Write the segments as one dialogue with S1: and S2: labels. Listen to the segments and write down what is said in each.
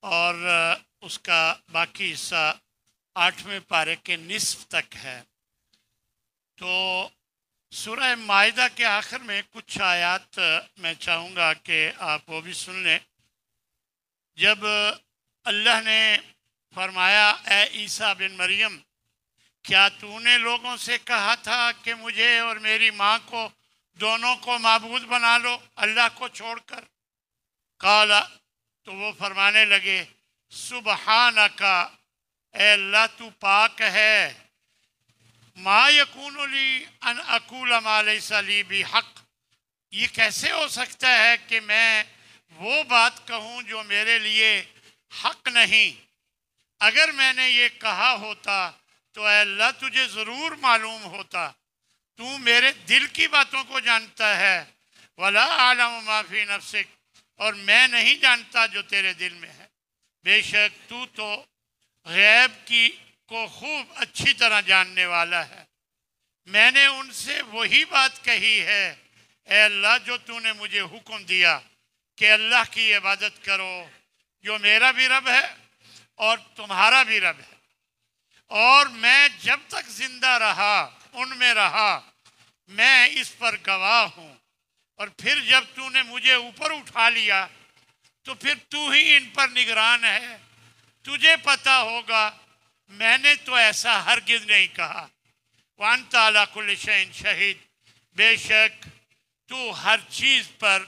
S1: اور اس کا باقی حصہ 8ویں پارے کے نصف تک ہے۔ تو سورہ مائدہ کے آخر میں کچھ آیات میں چاہوں گا کہ آپ وہ بھی سن لیں۔ جب اللہ نے فرمایا اے عیسیٰ بن مریم، کیا تو نے لوگوں سے کہا تھا کہ مجھے اور میری ماں کو دونوں کو معبود بنا لو اللہ کو چھوڑ کر؟ قال، تو وہ فرمانے لگے سبحانک، اے اللہ تو پاک ہے، ما یکون لی ان اقول ما لیس لی بحق، یہ کیسے ہو سکتا ہے کہ میں وہ بات کہوں جو میرے لیے حق نہیں؟ اگر میں نے یہ کہا ہوتا تو اے اللہ تجھے ضرور معلوم ہوتا، تو میرے دل کی باتوں کو جانتا ہے، ولا اعلم ما فی نفسک، اور میں نہیں جانتا جو تیرے دل میں ہے، بے شک تو غیب کی کو خوب اچھی طرح جاننے والا ہے۔ میں نے ان سے وہی بات کہی ہے اے اللہ جو تو نے مجھے حکم دیا کہ اللہ کی عبادت کرو جو میرا بھی رب ہے اور تمہارا بھی رب ہے، اور میں جب تک زندہ رہا ان میں رہا میں اس پر گواہ ہوں، اور پھر جب تو نے مجھے اوپر اٹھا لیا تو پھر تو ہی ان پر نگران ہے، تجھے پتا ہوگا، میں نے تو ایسا ہرگز نہیں کہا۔ وَأَنْتَ عَلَىٰ كُلِّ شَيْءٍ شَهِيدٌ، بے شک تو ہر چیز پر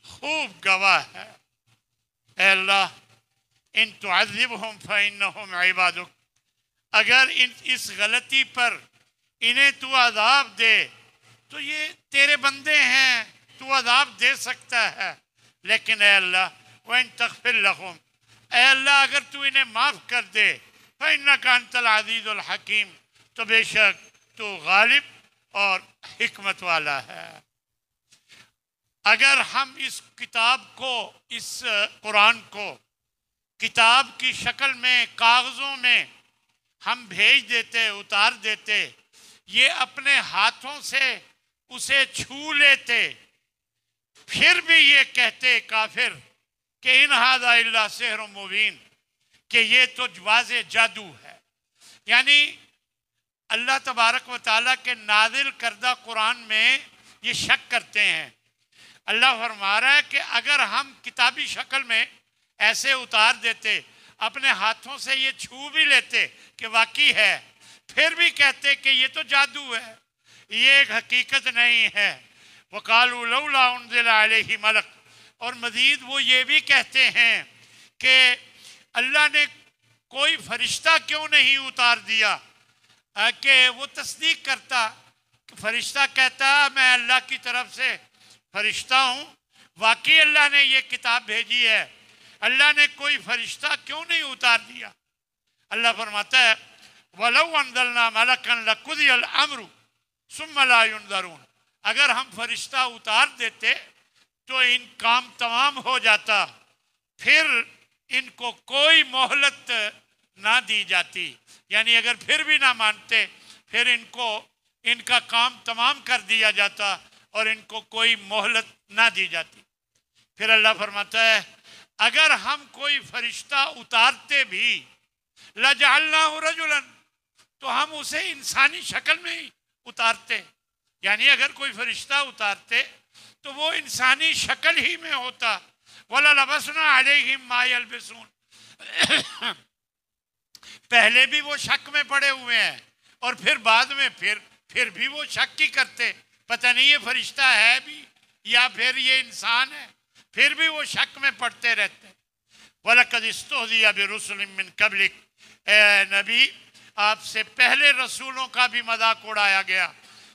S1: خوب گواہ ہے۔ اے اللہ ان تعذبہم فإنہم عبادک، اگر اس غلطی پر انہیں تو عذاب دے تو یہ تیرے بندے ہیں، تو عذاب دے سکتا ہے، لیکن اے اللہ وَإِن تغفر لَهُمْ، اے اللہ اگر تو انہیں معاف کر دے فإنک انت العزیز الحکیم، تو بے شک تو غالب اور حکمت والا ہے۔ اگر ہم اس کتاب کو، اس قرآن کو کتاب کی شکل میں کاغذوں میں ہم بھیج دیتے، اتار دیتے، یہ اپنے ہاتھوں سے اسے چھو لیتے، پھر بھی یہ کہتے کافر کہ ان ھذا الا سحر مبین، کہ یہ تو واضح جادو ہے۔ یعنی اللہ تبارک و تعالیٰ کے نازل کردہ قرآن میں یہ شک کرتے ہیں۔ اللہ فرما رہا ہے کہ اگر ہم کتابی شکل میں ایسے اتار دیتے، اپنے ہاتھوں سے یہ چھو بھی لیتے کہ واقعی ہے، پھر بھی کہتے کہ یہ تو جادو ہے، یہ ایک حقیقت نہیں ہے۔ وَقَالُوا لَوْلَا أُنزِلَ عَلَيْهِ مَلَكٌ، اور مزید وہ یہ بھی کہتے ہیں کہ اللہ نے کوئی فرشتہ کیوں نہیں اتار دیا کہ وہ تصدیق کرتا، فرشتہ کہتا میں اللہ کی طرف سے فرشتہ ہوں، واقعی اللہ نے یہ کتاب بھیجی ہے، اللہ نے کوئی فرشتہ کیوں نہیں اتار دیا؟ اللہ فرماتا ہے وَلَوْ أَنزَلْنَا مَلَكًا لَقُضِيَ الْأَمْرُ ثُمَّ لَا يُنظَرُونَ، اگر ہم فرشتہ اتار دیتے تو ان کام تمام ہو جاتا، پھر ان کو کوئی مہلت نہ دی جاتی، یعنی اگر پھر بھی نہ مانتے پھر ان کا کام تمام کر دیا جاتا اور ان کو کوئی مہلت نہ دی جاتی۔ پھر اللہ فرماتا ہے اگر ہم کوئی فرشتہ اتارتے بھی لَجَعَلْنَاهُ رَجُلًا، تو ہم اسے انسانی شکل میں ہی اتارتے، یعنی اگر کوئی فرشتہ اتارتے تو وہ انسانی شکل ہی میں ہوتا۔ وَلَلَبَسْنَا عَلَيْهِمْ مَا يَلْبِسُونَ، پہلے بھی وہ شک میں پڑے ہوئے ہیں اور پھر بعد میں پھر بھی وہ شک ہی کرتے، پتہ نہیں یہ فرشتہ ہے بھی یا پھر یہ انسان ہے، پھر بھی وہ شک میں پڑتے رہتے۔ وَلَقَدِ اسْتُهْزِئَ بِرُسُلٍ مِّن قَبْلِكَ، اے نبی آپ سے پہلے رسولوں کا بھی مذاق اڑایا گیا،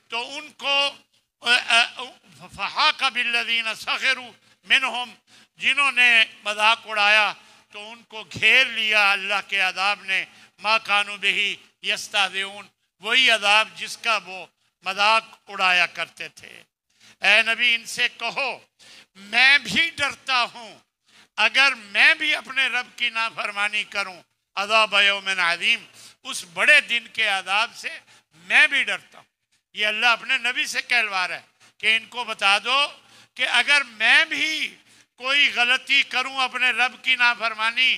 S1: تو ان کو فَحَاقَ بِالَّذِينَ سَخِرُوا مِنْهُمْ، جنہوں نے مذاق اڑایا تو ان کو گھیر لیا اللہ کے عذاب نے، مَا كَانُوا بِهِ يَسْتَهْزِئُونَ، وہی عذاب جس کا وہ مذاق اڑایا کرتے تھے۔ اے نبی ان سے کہو میں بھی ڈرتا ہوں اگر میں بھی اپنے رب کی نافرمانی کروں، عذاب یوم عظیم، اس بڑے دن کے عذاب سے میں بھی ڈرتا ہوں۔ یہ اللہ اپنے نبی سے کہلوا رہا ہے کہ ان کو بتا دو کہ اگر میں بھی کوئی غلطی کروں اپنے رب کی نافرمانی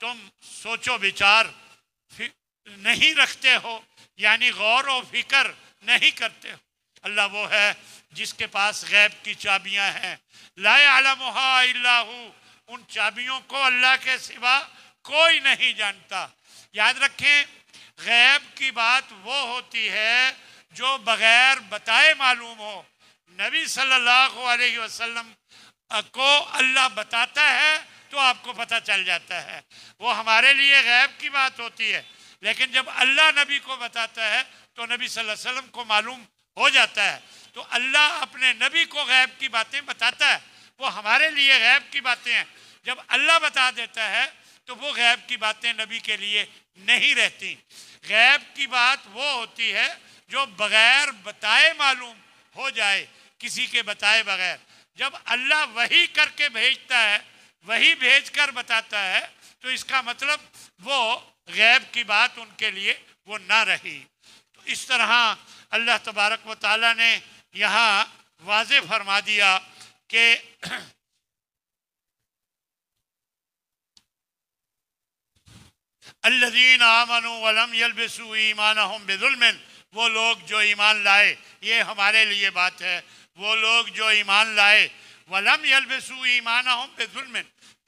S1: تم سوچ و بچار نہیں رکھتے ہو، یعنی غور و فکر نہیں کرتے ہو۔ اللہ وہ ہے جس کے پاس غیب کی چابیاں ہیں، لا یعلمها الا ہو، ان چابیوں کو اللہ کے سوا کوئی نہیں جانتا۔ یاد رکھیں، غیب کی بات وہ ہوتی ہے جو بغیر بتائے معلوم ہو۔ نبی صلی اللہ علیہ وسلم کو اللہ بتاتا ہے تو آپ کو پتہ چل جاتا ہے، وہ ہمارے لیے غیب کی بات ہوتی ہے۔ لیکن جب اللہ نبی کو بتاتا ہے تو نبی صلی اللہ علیہ وسلم کو معلوم ہو جاتا ہے۔ تو اللہ اپنے نبی کو غیب کی باتیں بتاتا ہے، وہ ہمارے لیے غیب کی باتیں ہیں۔ جب اللہ بتا دیتا ہے تو وہ غیب کی باتیں نبی کے لیے نہیں رہتی۔ غیب کی بات وہ ہوتی ہے جو بغیر بتائے معلوم ہو جائے، کسی کے بتائے بغیر۔ جب اللہ وحی کر کے بھیجتا ہے، وحی بھیج کر بتاتا ہے، تو اس کا مطلب وہ غیب کی بات ان کے لیے وہ نہ رہی۔ تو اس طرح اللہ تبارک و تعالیٰ نے یہاں واضح فرما دیا کہ الذین آمنوا ولم یلبسوا ایمانہم بظلم، وہ لوگ جو ایمان لائے، یہ ہمارے لیے بات ہے، وہ لوگ جو ایمان لائے ولم یلبسوا ایمانہم بظلم،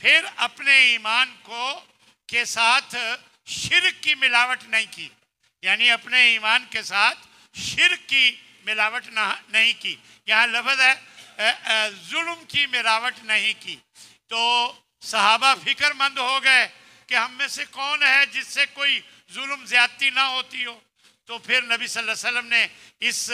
S1: پھر اپنے ایمان کو کے ساتھ شرک کی ملاوٹ نہیں کی، یعنی اپنے ایمان کے ساتھ شرک کی ملاوٹ نہیں کی۔ یہاں لفظ ہے ظلم کی ملاوٹ نہیں کی۔ تو صحابہ فکر مند ہو گئے کہ ہم میں سے کون ہے جس سے کوئی ظلم زیادتی نہ ہوتی ہو۔ تو پھر نبی صلی اللہ علیہ وسلم نے اس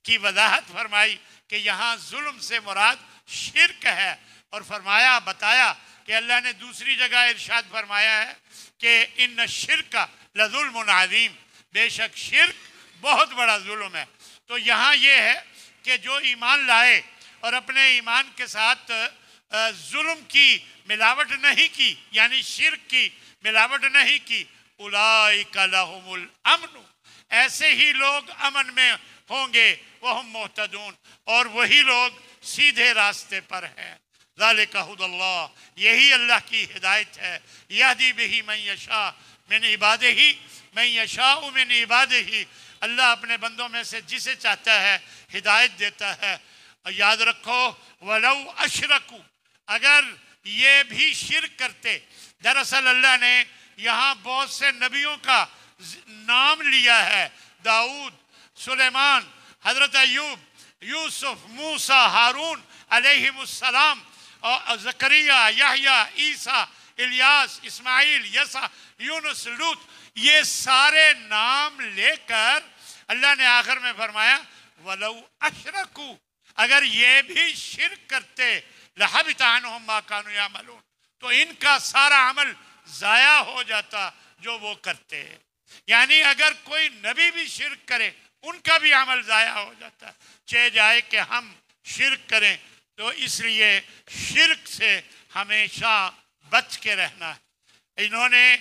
S1: کی وضاحت فرمائی کہ یہاں ظلم سے مراد شرک ہے، اور فرمایا بتایا کہ اللہ نے دوسری جگہ ارشاد فرمایا ہے کہ ان الشرک لظلم عظیم، بے شک شرک بہت بڑا ظلم ہے۔ تو یہاں یہ ہے کہ جو ایمان لائے اور اپنے ایمان کے ساتھ ظلم کی ملاوٹ نہیں کی، یعنی شرک کی ملاوٹ نہیں کی، اولئک لہم الامن، ایسے ہی لوگ امن میں ہوں گے، وہم مہتدون، اور وہی لوگ سیدھے راستے پر ہیں۔ ذالک ھدی اللہ، یہی اللہ کی ہدایت ہے، یہدی بہ من یشاء من عبادہ، من یشاء من عبادہ، اللہ اپنے بندوں میں سے جسے چاہتا ہے ہدایت دیتا ہے۔ یاد رکھو ولو اشرکوا، اگر یہ بھی شرک کرتے، دراصل اللہ نے یہاں بہت سے نبیوں کا نام لیا ہے، داؤد، سلیمان، حضرت ایوب، یوسف، موسیٰ، ہارون علیہم السلام، اور زکریا، یحییٰ، عیسیٰ، الیاس، اسماعیل، یسع، یونس، لوط، یہ سارے نام لے کر اللہ نے آخر میں فرمایا وَلَوْ أَشْرَكُوا، اگر یہ بھی شرک کرتے لَحَبِطَ عَنْهُمْ مَا كَانُوا يَعْمَلُونَ، تو ان کا سارا عمل ضائع ہو جاتا جو وہ کرتے ہیں۔ یعنی اگر کوئی نبی بھی شرک کرے ان کا بھی عمل ضائع ہو جاتا ہے، چاہے جائے کہ ہم شرک کریں۔ تو اس لیے شرک سے ہمیشہ بچ کے رہنا ہے۔ انہوں نے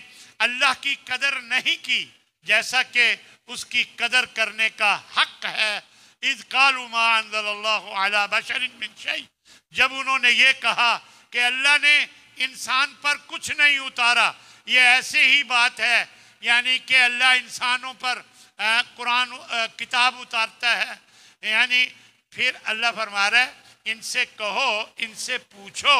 S1: اللہ کی قدر نہیں کی جیسا کہ اس کی قدر کرنے کا حق ہے۔ اذ قالوا ما انزل اللہ علی بشر من شیء، جب انہوں نے یہ کہا کہ اللہ نے انسان پر کچھ نہیں اتارا، یہ ایسے ہی بات ہے، یعنی کہ اللہ انسانوں پر قرآن کتاب اتارتا ہے، یعنی پھر اللہ فرما رہا ہے ان سے کہو، ان سے پوچھو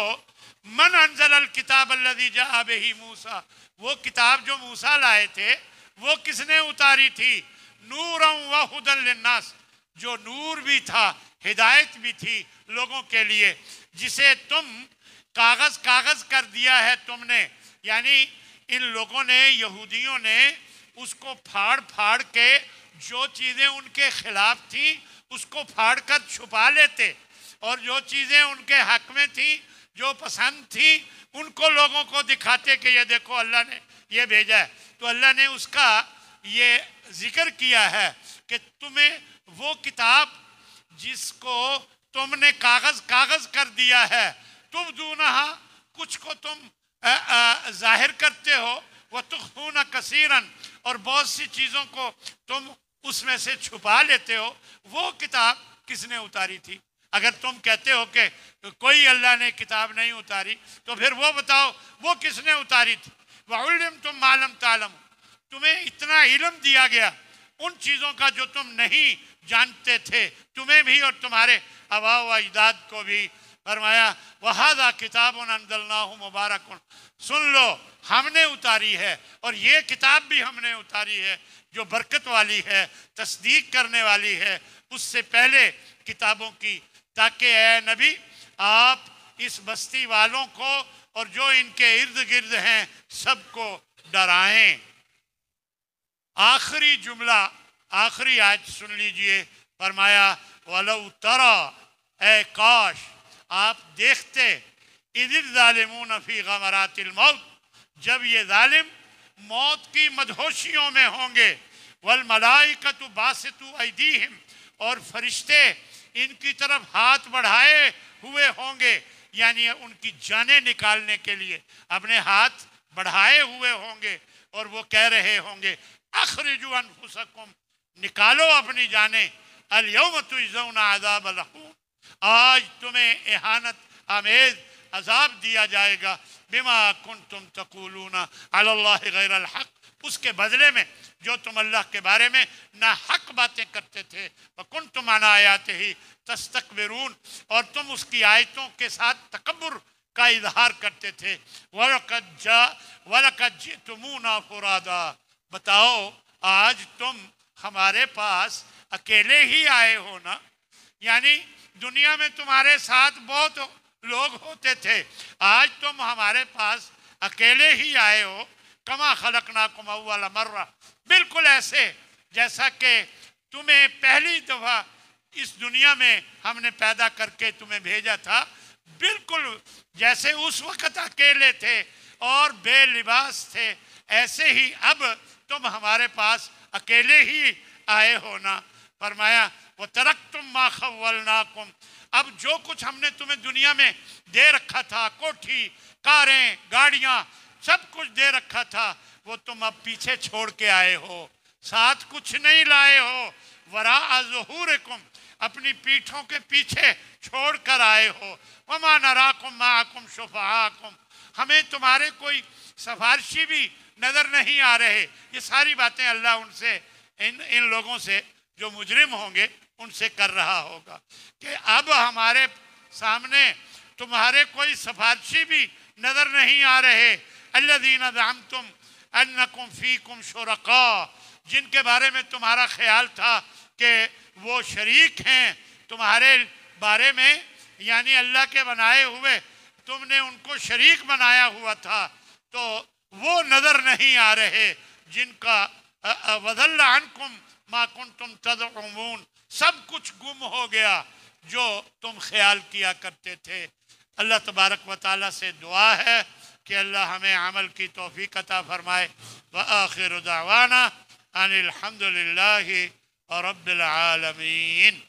S1: من انزل الکتاب الذی جاء بہ موسیٰ، وہ کتاب جو موسیٰ لائے تھے وہ کس نے اتاری تھی؟ نورا وہدی للناس، جو نور بھی تھا ہدایت بھی تھی لوگوں کے لیے، جسے تم کاغذ کر دیا ہے تم نے، یعنی ان لوگوں نے، یہودیوں نے اس کو پھاڑ کے جو چیزیں ان کے خلاف تھیں اس کو پھاڑ کر چھپا لیتے، اور جو چیزیں ان کے حق میں تھیں، جو پسند تھیں، ان کو لوگوں کو دکھاتے کہ یہ دیکھو اللہ نے یہ بھیجا ہے۔ تو اللہ نے اس کا یہ ذکر کیا ہے کہ تمہیں وہ کتاب جس کو تم نے کاغذ کر دیا ہے، تم دونہا، کچھ کو تم ظاہر کرتے ہو، وَتُخْفُونَ كَثِيرًا، اور بہت سی چیزوں کو تم اس میں سے چھپا لیتے ہو، وہ کتاب کس نے اتاری تھی؟ اگر تم کہتے ہو کہ کوئی اللہ نے کتاب نہیں اتاری تو پھر وہ بتاؤ وہ کس نے اتاری تھی؟ وَعُلِّمْتُم مَّا لَمْ تَعْلَمُوا، تمہیں اتنا علم دیا گیا ان چیزوں کا جو تم نہیں جانتے تھے، تمہیں بھی اور تمہارے آباء و اجداد کو بھی۔ فرمایا وَهَذَا كِتَابٌ أَنزَلْنَاهُ مُبَارَكٌ، سن لو ہم نے اتاری ہے، اور یہ کتاب بھی ہم نے اتاری ہے جو برکت والی ہے، تصدیق کرنے والی ہے اس سے پہلے کتابوں کی، تاکہ اے نبی آپ اس بستی والوں کو اور جو ان کے ارد گرد ہیں سب کو ڈرائیں۔ آخری جملہ، آخری آیت سن لیجئے، فرمایا وَلَوْ تَرَى، اے کاش آپ دیکھتے، اِذِ الظَّالِمُونَ فِي غَمَرَاتِ الْمَوْتِ، جب یہ ظالم موت کی مدہوشیوں میں ہوں گے، وَالْمَلَائِكَةُ بَاسِطُو أَيْدِيهِمْ، اور فرشتے ان کی طرف ہاتھ بڑھائے ہوئے ہوں گے، یعنی ان کی جانیں نکالنے کے لیے اپنے ہاتھ بڑھائے ہوئے ہوں گے، اور وہ کہہ رہے ہوں گے اخرجوا انفسکم، نکالو اپنی جانیں، الیوم تجزون عذاب الہون، آج تمہیں اہانت آمیز عذاب دیا جائے گا، بما کنتم تقولون علی اللہ غیر الحق، اس کے بدلے میں جو تم اللہ کے بارے میں ناحق باتیں کرتے تھے، وکنتم عن آیاتہ تستکبرون، اور تم اس کی آیتوں کے ساتھ تکبر کا اظہار کرتے تھے، وَلَقَدْ جِئْتُمُونَا فُرَادًا، بتاؤ آج تم ہمارے پاس اکیلے ہی آئے ہو نا، یعنی دنیا میں تمہارے ساتھ بہت لوگ ہوتے تھے، آج تم ہمارے پاس اکیلے ہی آئے ہو، کما خلقناکم اول مرہ، بالکل ایسے جیسا کہ تمہیں پہلی دفعہ اس دنیا میں ہم نے پیدا کر کے تمہیں بھیجا تھا، بالکل جیسے اس وقت اکیلے تھے اور بے لباس تھے، ایسے ہی اب تم ہمارے پاس اکیلے ہی آئے ہو نا۔ فرمایا وَتَرَكْتُمْ مَا خَوَّلْنَاكُمْ، اب جو کچھ ہم نے تمہیں دنیا میں دے رکھا تھا، کوٹھی، کاریں، گاڑیاں، سب کچھ دے رکھا تھا، وہ تم اب پیچھے چھوڑ کے آئے ہو، ساتھ کچھ نہیں لائے ہو، وَرَاءَ ظُهُورِكُمْ، اپنی پیٹھوں کے پیچھے چھوڑ کر آئے ہو، وَمَا نَرَاكُمْ مَعَكُمْ شُفَعَاءَكُمْ، ہمیں تمہارے کوئی سفارشی بھی نظر نہیں آ رہے۔ یہ ساری باتیں اللہ ان سے ان لوگوں سے جو مجرم ہوں گے ان سے کر رہا ہوگا کہ اب ہمارے سامنے تمہارے کوئی سفارشی بھی نظر نہیں آ رہے، الذین زعمتم انکم فیکم شرکاء، جن کے بارے میں تمہارا خیال تھا کہ وہ شریک ہیں تمہارے بارے میں، یعنی اللہ کے بنائے ہوئے تم نے ان کو شریک بنایا ہوا تھا، تو وہ نظر نہیں آ رہے جن کا وَضَلَّ عَنْكُمْ مَا كُنْتُمْ تَزْعُمُونَ، سب کچھ گم ہو گیا جو تم خیال کیا کرتے تھے۔ اللہ تبارک و تعالیٰ سے دعا ہے کہ اللہ ہمیں عمل کی توفیق عطا فرمائے۔ وآخر دعوانا ان الحمد للہ رب العالمین۔